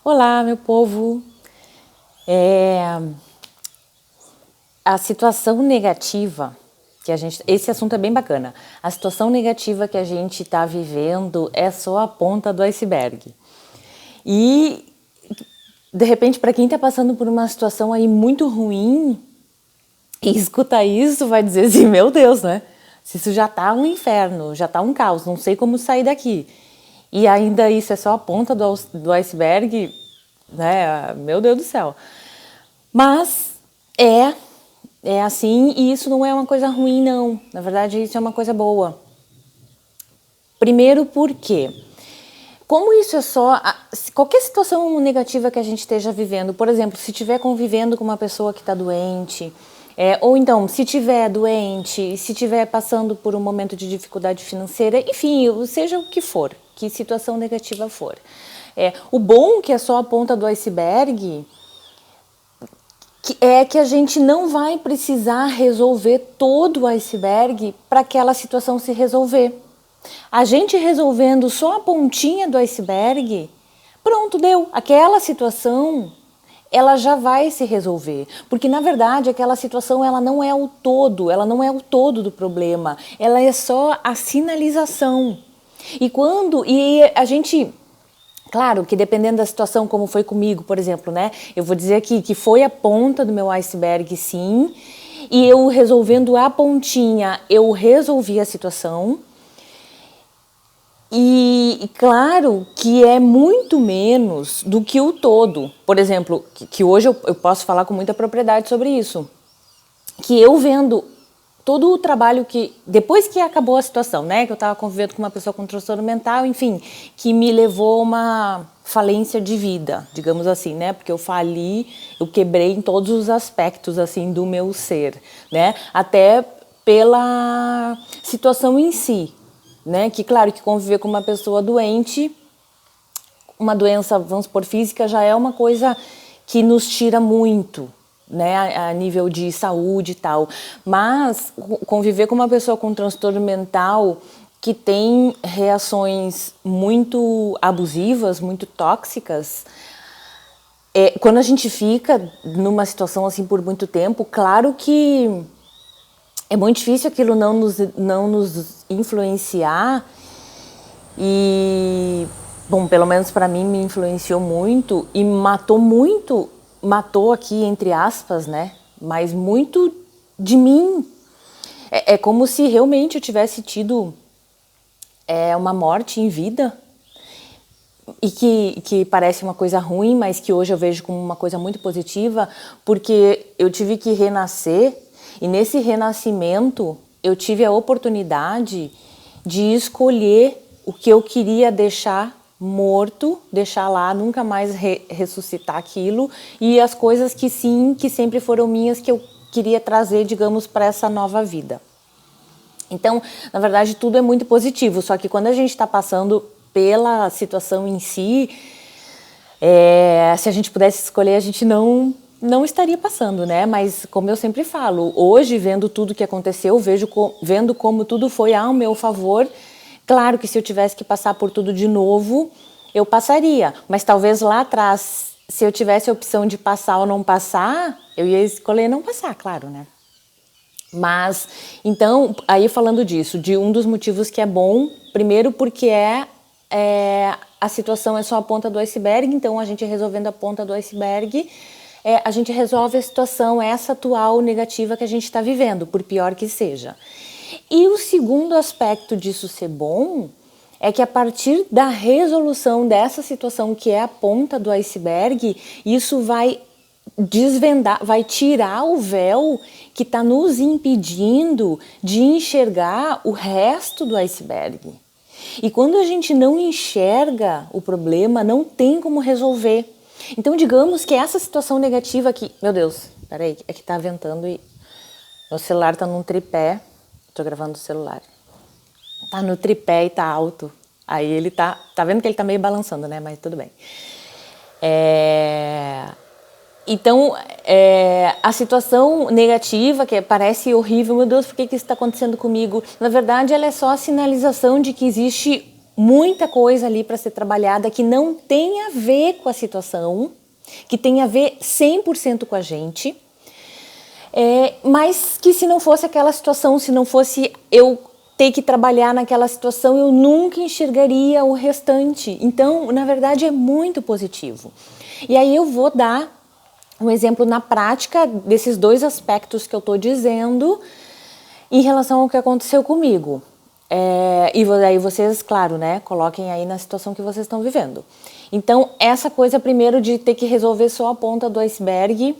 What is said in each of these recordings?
Olá, meu povo. A situação negativa que a gente... Esse assunto é bem bacana. A situação negativa que a gente está vivendo é só a ponta do iceberg. E, de repente, para quem está passando por uma situação aí muito ruim, e escuta isso, vai dizer assim, meu Deus, né? Se isso já tá um inferno, já tá um caos, não sei como sair daqui. E ainda isso é só a ponta do iceberg, né? Meu Deus do céu. Mas é assim, e isso não é uma coisa ruim, não. Na verdade, isso é uma coisa boa. Primeiro porque, como isso é só... Qualquer situação negativa que a gente esteja vivendo, por exemplo, se estiver convivendo com uma pessoa que está doente, ou então, se estiver doente, se estiver passando por um momento de dificuldade financeira, enfim, seja o que for, que situação negativa for. O bom que é só a ponta do iceberg é que a gente não vai precisar resolver todo o iceberg para aquela situação se resolver. A gente resolvendo só a pontinha do iceberg, pronto, deu. Aquela situação, ela já vai se resolver. Porque, na verdade, aquela situação ela não é o todo, ela não é o todo do problema. Ela é só a sinalização. E a gente... Claro que dependendo da situação, como foi comigo, por exemplo, né? Eu vou dizer aqui que foi a ponta do meu iceberg, sim. E eu resolvendo a pontinha, eu resolvi a situação. E claro que é muito menos do que o todo. Por exemplo, que hoje eu posso falar com muita propriedade sobre isso. Que eu vendo todo o trabalho que... Depois que acabou a situação, né? Que eu estava convivendo com uma pessoa com transtorno mental, enfim, que me levou a uma falência de vida, digamos assim, né? Porque eu fali, eu quebrei em todos os aspectos, assim, do meu ser, né? Até pela situação em si, né? Que, claro, que conviver com uma pessoa doente, uma doença, vamos supor, física, já é uma coisa que nos tira muito, né, a nível de saúde e tal, mas conviver com uma pessoa com transtorno mental que tem reações muito abusivas, muito tóxicas, quando a gente fica numa situação assim por muito tempo, claro que é muito difícil aquilo não nos influenciar e, bom, pelo menos para mim me influenciou muito e matou aqui entre aspas, né? Mas muito de mim. É como se realmente eu tivesse tido uma morte em vida e que parece uma coisa ruim, mas que hoje eu vejo como uma coisa muito positiva, porque eu tive que renascer e nesse renascimento eu tive a oportunidade de escolher o que eu queria deixar morto, deixar lá, nunca mais ressuscitar aquilo, e as coisas que sim, que sempre foram minhas, que eu queria trazer, digamos, para essa nova vida. Então, na verdade, tudo é muito positivo, só que quando a gente está passando pela situação em si, se a gente pudesse escolher, a gente não estaria passando, né? Mas, como eu sempre falo, hoje, vendo tudo que aconteceu, vendo como tudo foi ao meu favor, claro que se eu tivesse que passar por tudo de novo, eu passaria. Mas talvez lá atrás, se eu tivesse a opção de passar ou não passar, eu ia escolher não passar, claro, né? Mas, então, aí falando disso, de um dos motivos que é bom, primeiro porque a situação é só a ponta do iceberg, então a gente resolvendo a ponta do iceberg, a gente resolve a situação, essa atual negativa que a gente está vivendo, por pior que seja. E o segundo aspecto disso ser bom é que a partir da resolução dessa situação que é a ponta do iceberg, isso vai desvendar, vai tirar o véu que está nos impedindo de enxergar o resto do iceberg. E quando a gente não enxerga o problema, não tem como resolver. Então, digamos que essa situação negativa aqui... Meu Deus, peraí, é que tá ventando e meu celular tá num tripé. Tô gravando o celular. Tá no tripé e tá alto. Aí ele tá vendo que ele tá meio balançando, né? Mas tudo bem. Então, a situação negativa, que parece horrível, meu Deus, por que isso está acontecendo comigo? Na verdade, ela é só a sinalização de que existe muita coisa ali para ser trabalhada que não tem a ver com a situação, que tem a ver 100% com a gente, mas que se não fosse aquela situação, se não fosse eu ter que trabalhar naquela situação, eu nunca enxergaria o restante. Então, na verdade, é muito positivo. E aí eu vou dar um exemplo na prática desses dois aspectos que eu estou dizendo em relação ao que aconteceu comigo. E aí vocês, claro, né, coloquem aí na situação que vocês estão vivendo. Então, essa coisa primeiro de ter que resolver só a ponta do iceberg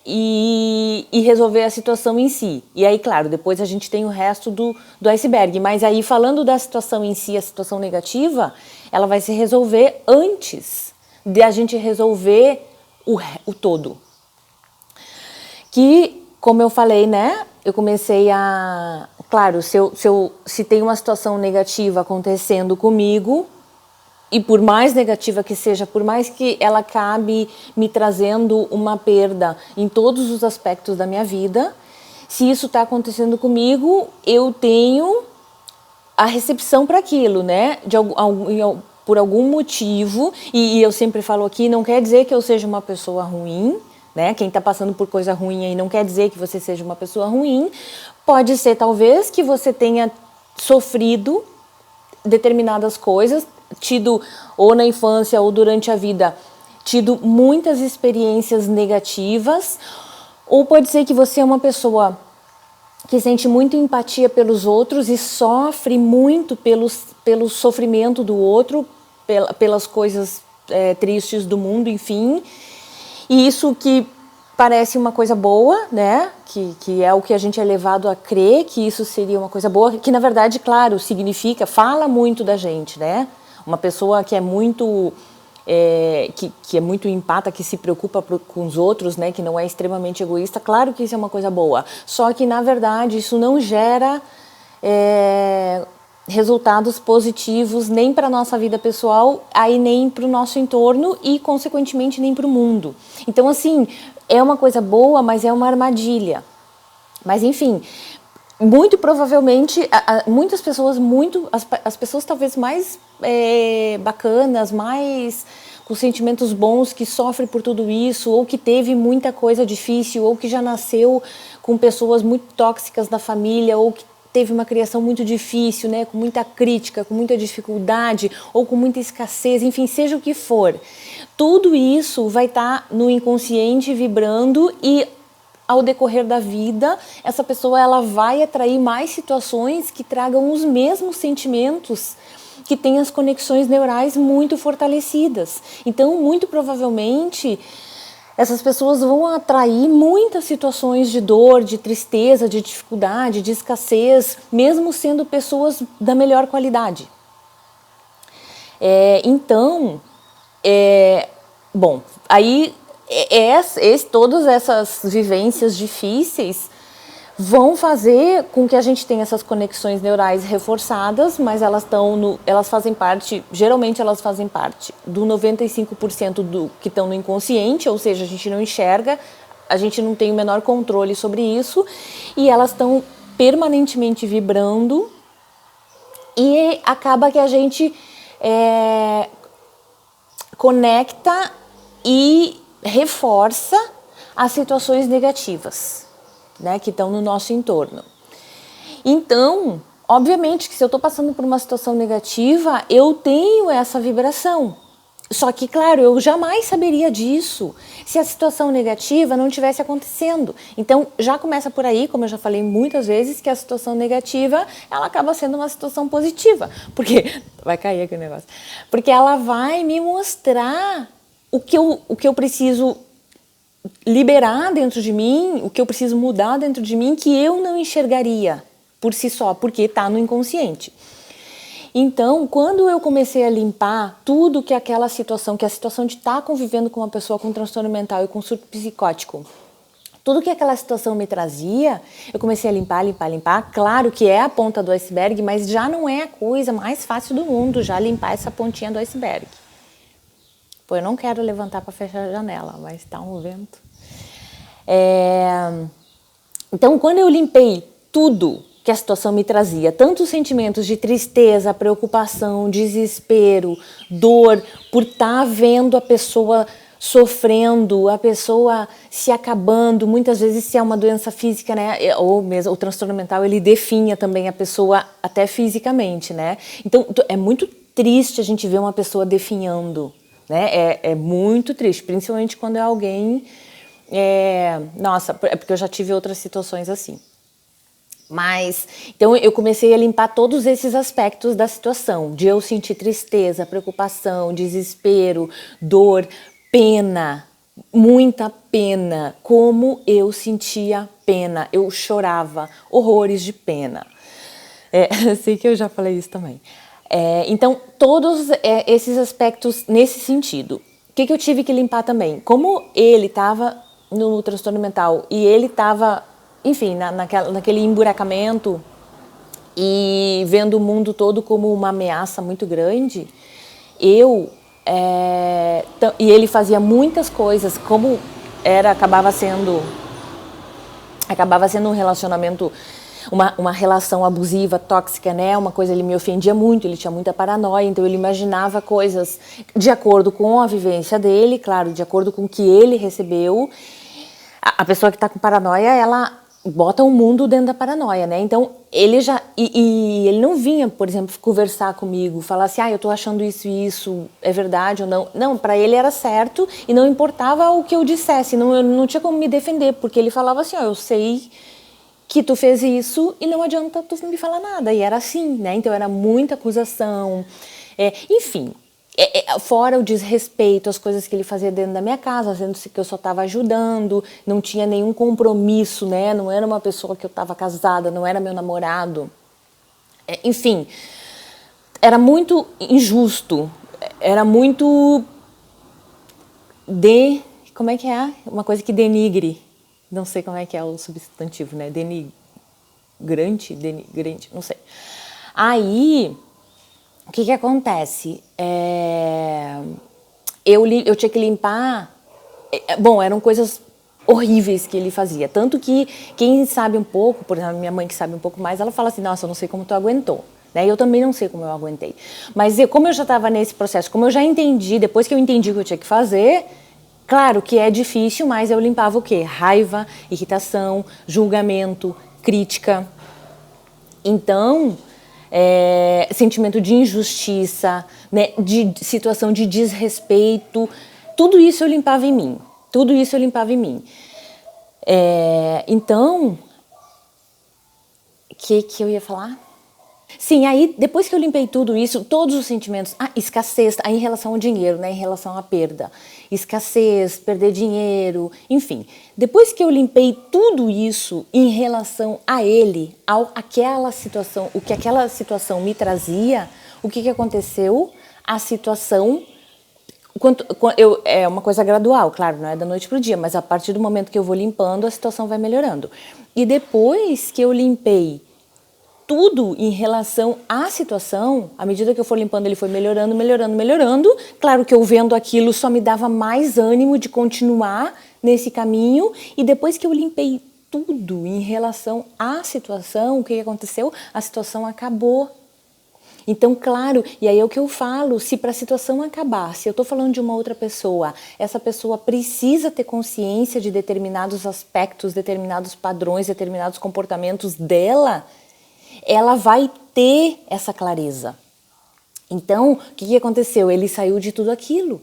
e resolver a situação em si. E aí, claro, depois a gente tem o resto do iceberg. Mas aí, falando da situação em si, a situação negativa, ela vai se resolver antes de a gente resolver o todo. Que, como eu falei, né, eu comecei a... Claro, se tem uma situação negativa acontecendo comigo, e por mais negativa que seja, por mais que ela acabe me trazendo uma perda em todos os aspectos da minha vida, se isso está acontecendo comigo, eu tenho a recepção para aquilo, né? Por algum motivo, e eu sempre falo aqui, não quer dizer que eu seja uma pessoa ruim, né? Quem está passando por coisa ruim aí não quer dizer que você seja uma pessoa ruim. Pode ser, talvez, que você tenha sofrido determinadas coisas, tido, ou na infância ou durante a vida, tido muitas experiências negativas, ou pode ser que você é uma pessoa que sente muito empatia pelos outros e sofre muito pelo sofrimento do outro, pelas coisas tristes do mundo, enfim. E isso que parece uma coisa boa, né? Que é o que a gente é levado a crer que isso seria uma coisa boa, que na verdade, claro, fala muito da gente, né? Uma pessoa que é muito... que é muito empata, que se preocupa com os outros, né, que não é extremamente egoísta, claro que isso é uma coisa boa. Só que, na verdade, isso não gera resultados positivos nem para a nossa vida pessoal, aí nem para o nosso entorno e, consequentemente, nem para o mundo. Então, assim, é uma coisa boa, mas é uma armadilha. Mas, enfim... Muito provavelmente, muitas pessoas, as pessoas talvez mais bacanas, mais com sentimentos bons, que sofrem por tudo isso, ou que teve muita coisa difícil, ou que já nasceu com pessoas muito tóxicas na família, ou que teve uma criação muito difícil, né, com muita crítica, com muita dificuldade, ou com muita escassez, enfim, seja o que for. Tudo isso vai estar no inconsciente vibrando e ao decorrer da vida, essa pessoa ela vai atrair mais situações que tragam os mesmos sentimentos, que têm as conexões neurais muito fortalecidas. Então, muito provavelmente, essas pessoas vão atrair muitas situações de dor, de tristeza, de dificuldade, de escassez, mesmo sendo pessoas da melhor qualidade. Bom, aí... todas essas vivências difíceis vão fazer com que a gente tenha essas conexões neurais reforçadas, mas elas fazem parte, geralmente elas fazem parte do 95% do que estão no inconsciente, ou seja, a gente não enxerga, a gente não tem o menor controle sobre isso, e elas estão permanentemente vibrando, e acaba que a gente conecta e reforça as situações negativas, né, que estão no nosso entorno. Então, obviamente que se eu estou passando por uma situação negativa, eu tenho essa vibração. Só que, claro, eu jamais saberia disso se a situação negativa não estivesse acontecendo. Então, já começa por aí, como eu já falei muitas vezes, que a situação negativa, ela acaba sendo uma situação positiva. Porque, vai cair aqui o negócio, porque ela vai me mostrar o que eu preciso liberar dentro de mim, o que eu preciso mudar dentro de mim, que eu não enxergaria por si só, porque está no inconsciente. Então, quando eu comecei a limpar tudo que aquela situação, que a situação de estar convivendo com uma pessoa com transtorno mental e com surto psicótico, tudo que aquela situação me trazia, eu comecei a limpar. Claro que é a ponta do iceberg, mas já não é a coisa mais fácil do mundo, já limpar essa pontinha do iceberg. Pô, eu não quero levantar para fechar a janela, mas está um vento. Então, quando eu limpei tudo que a situação me trazia, tanto os sentimentos de tristeza, preocupação, desespero, dor, por estar vendo a pessoa sofrendo, a pessoa se acabando, muitas vezes se é uma doença física, né, ou mesmo o transtorno mental, ele definha também a pessoa até fisicamente, né, então é muito triste a gente ver uma pessoa definhando, né, é muito triste, principalmente quando é alguém, nossa, é porque eu já tive outras situações assim. Mas, então eu comecei a limpar todos esses aspectos da situação, de eu sentir tristeza, preocupação, desespero, dor, pena, muita pena, como eu sentia pena, eu chorava horrores de pena. Eu sei que eu já falei isso também. Então, todos esses aspectos nesse sentido. O que eu tive que limpar também? Como ele estava no transtorno mental e ele estava, enfim, naquele emburacamento e vendo o mundo todo como uma ameaça muito grande, e ele fazia muitas coisas, como acabava sendo um relacionamento, uma relação abusiva, tóxica, né? Uma coisa, ele me ofendia muito, ele tinha muita paranoia, então ele imaginava coisas de acordo com a vivência dele, claro, de acordo com o que ele recebeu. A pessoa que está com paranoia, ela bota o mundo dentro da paranoia, né? Então, ele já... E ele não vinha, por exemplo, conversar comigo, falar assim, eu tô achando isso e isso, é verdade ou não. Não, para ele era certo e não importava o que eu dissesse, eu não tinha como me defender, porque ele falava assim, eu sei que tu fez isso e não adianta tu me falar nada. E era assim, né? Então, era muita acusação, enfim... fora o desrespeito, as coisas que ele fazia dentro da minha casa, sendo que eu só estava ajudando, não tinha nenhum compromisso, né? Não era uma pessoa que eu estava casada, não era meu namorado. Enfim, era muito injusto, era muito como é que é? Uma coisa que denigre, não sei como é que é o substantivo, né? Denigrante, não sei. Aí... O que acontece? Eu tinha que limpar... Bom, eram coisas horríveis que ele fazia. Tanto que quem sabe um pouco, por exemplo, minha mãe que sabe um pouco mais, ela fala assim, nossa, eu não sei como tu aguentou. Né? Eu também não sei como eu aguentei. Mas como eu já estava nesse processo, como eu já entendi, depois que eu entendi o que eu tinha que fazer, claro que é difícil, mas eu limpava o quê? Raiva, irritação, julgamento, crítica. Então... sentimento de injustiça, né, de situação de desrespeito, tudo isso eu limpava em mim, então, o que eu ia falar? Sim, aí depois que eu limpei tudo isso, todos os sentimentos, escassez, em relação ao dinheiro, né, em relação à perda, escassez, perder dinheiro, enfim. Depois que eu limpei tudo isso em relação a ele, aquela situação, o que aquela situação me trazia, o que aconteceu? A situação, é uma coisa gradual, claro, não é da noite para o dia, mas a partir do momento que eu vou limpando, a situação vai melhorando. E depois que eu limpei tudo em relação à situação, à medida que eu for limpando, ele foi melhorando, melhorando, melhorando. Claro que eu vendo aquilo só me dava mais ânimo de continuar nesse caminho. E depois que eu limpei tudo em relação à situação, o que aconteceu? A situação acabou. Então, claro, e aí é o que eu falo, se para a situação acabar, se eu estou falando de uma outra pessoa, essa pessoa precisa ter consciência de determinados aspectos, determinados padrões, determinados comportamentos dela, ela vai ter essa clareza. Então, o que aconteceu? Ele saiu de tudo aquilo.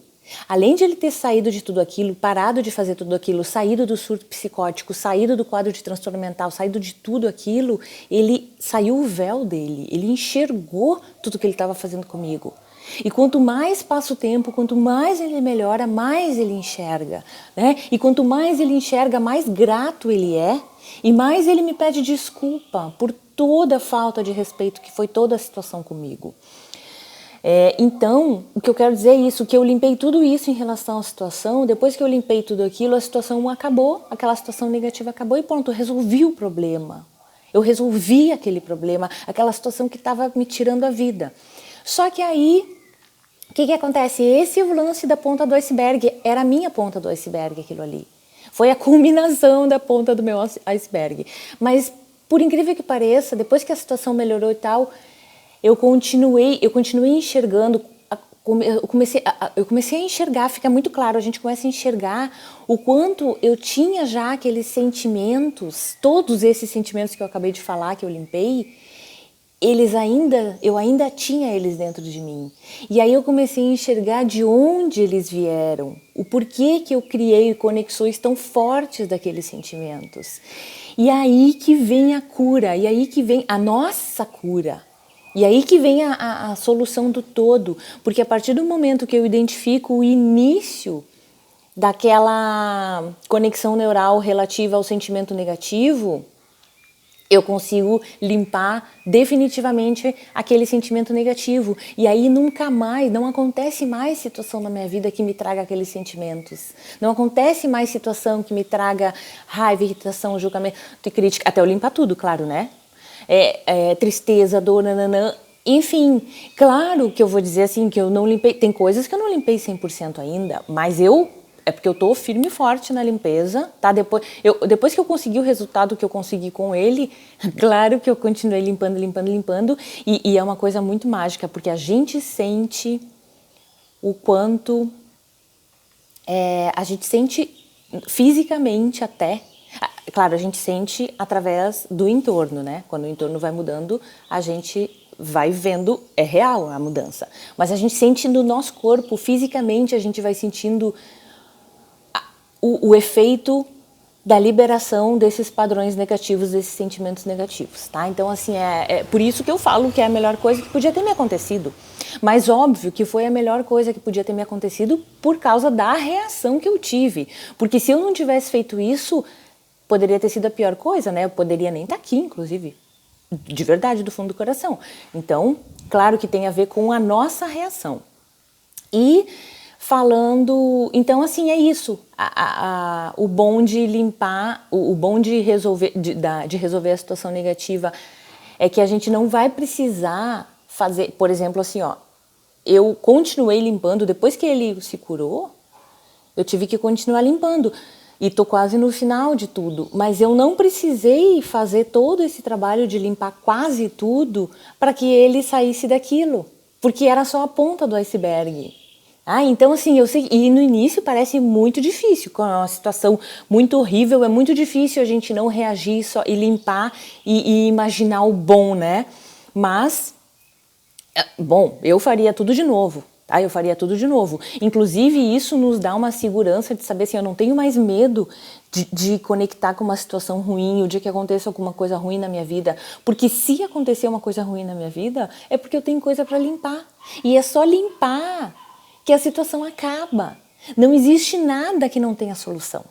Além de ele ter saído de tudo aquilo, parado de fazer tudo aquilo, saído do surto psicótico, saído do quadro de transtorno mental, saído de tudo aquilo, ele saiu o véu dele, ele enxergou tudo que ele estava fazendo comigo. E quanto mais passa o tempo, quanto mais ele melhora, mais ele enxerga, né? E quanto mais ele enxerga, mais grato ele é, e mais ele me pede desculpa por toda a falta de respeito que foi toda a situação comigo. Então, o que eu quero dizer é isso, que eu limpei tudo isso em relação à situação, depois que eu limpei tudo aquilo, a situação acabou, aquela situação negativa acabou e pronto, eu resolvi o problema. Eu resolvi aquele problema, aquela situação que estava me tirando a vida. Só que aí, o que acontece? Esse é o lance da ponta do iceberg, era a minha ponta do iceberg aquilo ali. Foi a culminação da ponta do meu iceberg. Mas por incrível que pareça, depois que a situação melhorou e tal, eu continuei enxergando, eu comecei a enxergar, fica muito claro, a gente começa a enxergar o quanto eu tinha já aqueles sentimentos, todos esses sentimentos que eu acabei de falar, que eu limpei, eu ainda tinha eles dentro de mim. E aí eu comecei a enxergar de onde eles vieram, o porquê que eu criei conexões tão fortes daqueles sentimentos. E aí que vem a cura, e aí que vem a nossa cura. E aí que vem a solução do todo, porque a partir do momento que eu identifico o início daquela conexão neural relativa ao sentimento negativo, eu consigo limpar definitivamente aquele sentimento negativo. E aí nunca mais, não acontece mais situação na minha vida que me traga aqueles sentimentos. Não acontece mais situação que me traga raiva, irritação, julgamento, crítica. Até eu limpar tudo, claro, né? Tristeza, dor, nananã. Enfim, claro que eu vou dizer assim, que eu não limpei. Tem coisas que eu não limpei 100% ainda, mas é porque eu tô firme e forte na limpeza, tá? Depois que eu consegui o resultado que eu consegui com ele, claro que eu continuei limpando. E é uma coisa muito mágica, porque a gente sente o quanto... a gente sente fisicamente até... Claro, a gente sente através do entorno, né? Quando o entorno vai mudando, a gente vai vendo, é real a mudança. Mas a gente sente no nosso corpo, fisicamente, a gente vai sentindo o efeito da liberação desses padrões negativos, desses sentimentos negativos, tá? Então, assim, é por isso que eu falo que é a melhor coisa que podia ter me acontecido. Mas óbvio que foi a melhor coisa que podia ter me acontecido por causa da reação que eu tive. Porque se eu não tivesse feito isso, poderia ter sido a pior coisa, né? Eu poderia nem estar aqui, inclusive, de verdade, do fundo do coração. Então, claro que tem a ver com a nossa reação. E falando... Então, assim, é isso. O bom de limpar, o bom de resolver a situação negativa é que a gente não vai precisar fazer... Por exemplo, assim, ó, eu continuei limpando, depois que ele se curou, eu tive que continuar limpando. E tô quase no final de tudo, mas eu não precisei fazer todo esse trabalho de limpar quase tudo para que ele saísse daquilo, porque era só a ponta do iceberg. Então assim, eu sei, e no início parece muito difícil, com uma situação muito horrível, é muito difícil a gente não reagir só e limpar e imaginar o bom, né? Mas, bom, eu faria tudo de novo. Eu faria tudo de novo. Inclusive, isso nos dá uma segurança de saber assim, eu não tenho mais medo de conectar com uma situação ruim, o dia que aconteça alguma coisa ruim na minha vida. Porque se acontecer uma coisa ruim na minha vida, é porque eu tenho coisa para limpar. E é só limpar que a situação acaba. Não existe nada que não tenha solução.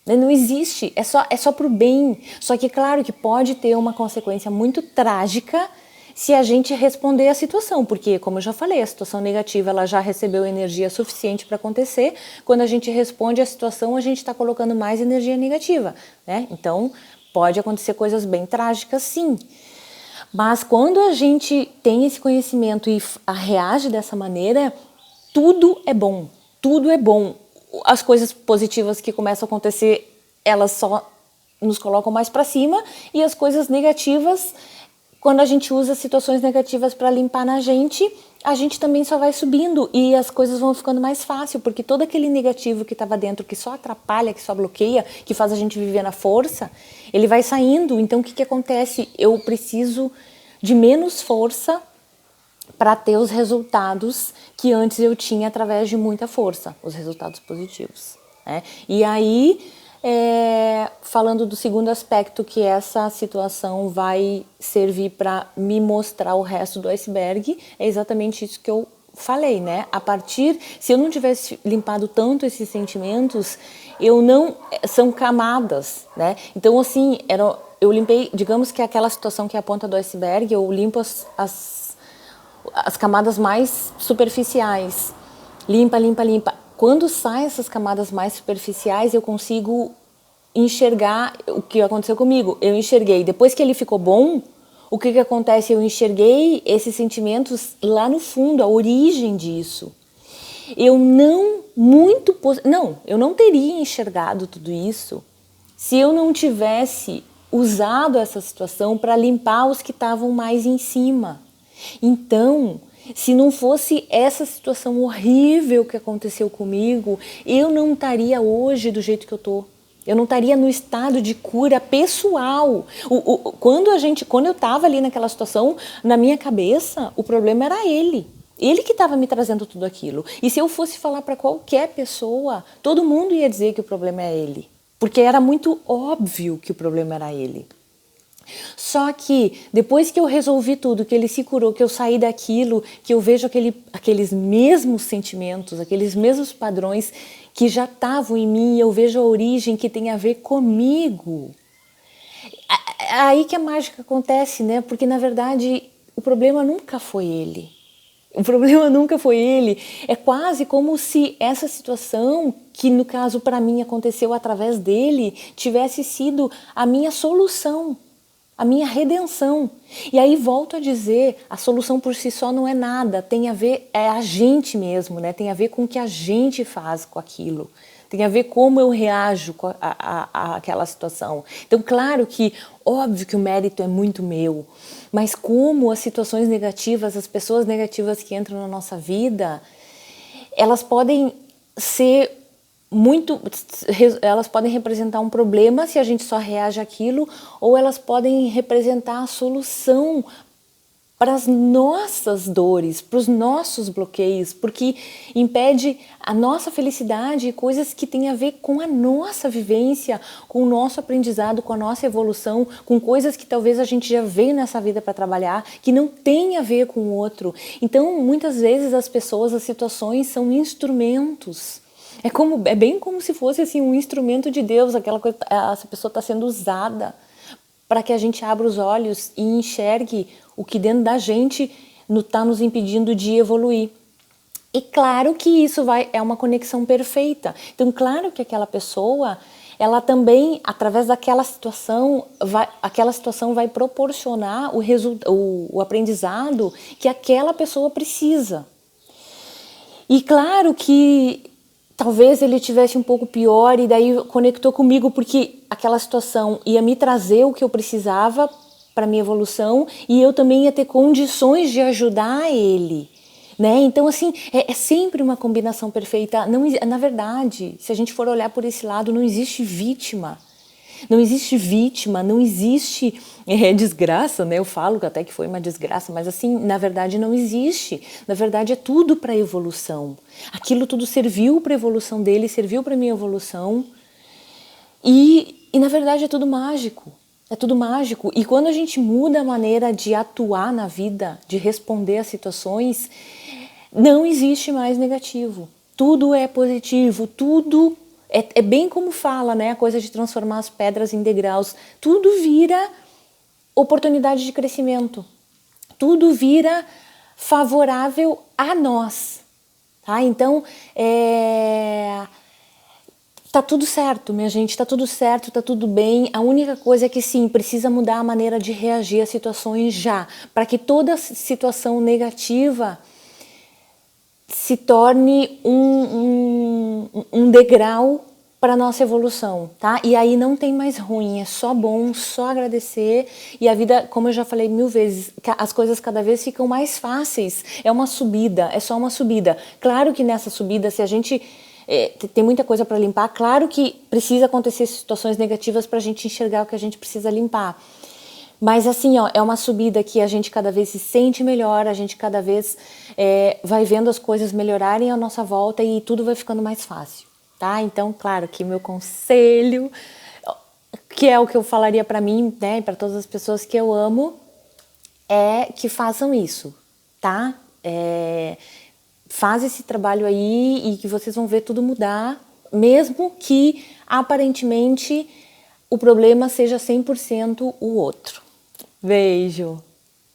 Não existe, é só pro bem. Só que claro que pode ter uma consequência muito trágica se a gente responder à situação, porque, como eu já falei, a situação negativa ela já recebeu energia suficiente para acontecer. Quando a gente responde à situação, a gente está colocando mais energia negativa, né? Então, pode acontecer coisas bem trágicas, sim. Mas quando a gente tem esse conhecimento e reage dessa maneira, tudo é bom, tudo é bom. As coisas positivas que começam a acontecer, elas só nos colocam mais para cima, e as coisas negativas... Quando a gente usa situações negativas para limpar na gente, a gente também só vai subindo e as coisas vão ficando mais fácil, porque todo aquele negativo que estava dentro, que só atrapalha, que só bloqueia, que faz a gente viver na força, ele vai saindo. Então, o que acontece? Eu preciso de menos força para ter os resultados que antes eu tinha através de muita força, os resultados positivos, né? E aí... falando do segundo aspecto, que essa situação vai servir para me mostrar o resto do iceberg, é exatamente isso que eu falei, né? Se eu não tivesse limpado tanto esses sentimentos, são camadas, né? Então, assim, eu limpei, digamos que aquela situação que é a ponta do iceberg, eu limpo as camadas mais superficiais, limpa. Quando saem essas camadas mais superficiais, eu consigo enxergar o que aconteceu comigo. Eu enxerguei, depois que ele ficou bom, o que acontece? Eu enxerguei esses sentimentos lá no fundo, a origem disso. Eu não teria enxergado tudo isso se eu não tivesse usado essa situação para limpar os que estavam mais em cima. Então, se não fosse essa situação horrível que aconteceu comigo, eu não estaria hoje do jeito que eu tô. Eu não estaria no estado de cura pessoal. Quando eu estava ali naquela situação, na minha cabeça, o problema era ele. Ele que estava me trazendo tudo aquilo. E se eu fosse falar para qualquer pessoa, todo mundo ia dizer que o problema é ele. Porque era muito óbvio que o problema era ele. Só que depois que eu resolvi tudo, que ele se curou, que eu saí daquilo, que eu vejo aqueles mesmos sentimentos, aqueles mesmos padrões que já estavam em mim, eu vejo a origem que tem a ver comigo. Aí que a mágica acontece, né? Porque na verdade o problema nunca foi ele. O problema nunca foi ele. É quase como se essa situação, que no caso para mim aconteceu através dele, tivesse sido a minha solução, a minha redenção. E aí volto a dizer, a solução por si só não é nada, tem a ver, é a gente mesmo, né? Tem a ver com o que a gente faz com aquilo. Tem a ver como eu reajo àquela situação. Então, claro que, óbvio que o mérito é muito meu, mas como as situações negativas, as pessoas negativas que entram na nossa vida, elas podem ser elas podem representar um problema se a gente só reage àquilo, ou elas podem representar a solução para as nossas dores, para os nossos bloqueios, porque impede a nossa felicidade e coisas que têm a ver com a nossa vivência, com o nosso aprendizado, com a nossa evolução, com coisas que talvez a gente já veio nessa vida para trabalhar, que não tem a ver com o outro. Então, muitas vezes as pessoas, as situações são instrumentos. É bem como se fosse assim, um instrumento de Deus, aquela coisa, essa pessoa está sendo usada para que a gente abra os olhos e enxergue o que dentro da gente está nos impedindo de evoluir. E claro que isso é uma conexão perfeita. Então, claro que aquela pessoa, ela também, através daquela situação, aquela situação vai proporcionar o aprendizado que aquela pessoa precisa. E claro que talvez ele tivesse um pouco pior e daí conectou comigo porque aquela situação ia me trazer o que eu precisava para minha evolução e eu também ia ter condições de ajudar ele, né? Então assim, é sempre uma combinação perfeita. Não, na verdade, se a gente for olhar por esse lado, não existe vítima. Não existe vítima, não existe desgraça, né? Eu falo até que foi uma desgraça, mas assim, na verdade não existe. Na verdade é tudo para evolução. Aquilo tudo serviu para a evolução dele, serviu para a minha evolução. E na verdade é tudo mágico. É tudo mágico. E quando a gente muda a maneira de atuar na vida, de responder às situações, não existe mais negativo. Tudo é positivo, tudo é bem como fala, né? A coisa de transformar as pedras em degraus. Tudo vira oportunidade de crescimento. Tudo vira favorável a nós. Tá? Então, tá tudo certo, minha gente, tá tudo certo, tá tudo bem. A única coisa é que sim, precisa mudar a maneira de reagir às situações já, para que toda situação negativa se torne um degrau para a nossa evolução, tá? E aí não tem mais ruim, é só bom, só agradecer. E a vida, como eu já falei 1000 vezes, as coisas cada vez ficam mais fáceis. É uma subida, é só uma subida. Claro que nessa subida, se a gente tem muita coisa para limpar, claro que precisa acontecer situações negativas para a gente enxergar o que a gente precisa limpar. Mas assim, ó, é uma subida que a gente cada vez se sente melhor, a gente cada vez vai vendo as coisas melhorarem à nossa volta e tudo vai ficando mais fácil, tá? Então, claro que meu conselho, que é o que eu falaria para mim, né, para todas as pessoas que eu amo, é que façam isso, tá? Faz esse trabalho aí e que vocês vão ver tudo mudar, mesmo que aparentemente o problema seja 100% o outro. Beijo!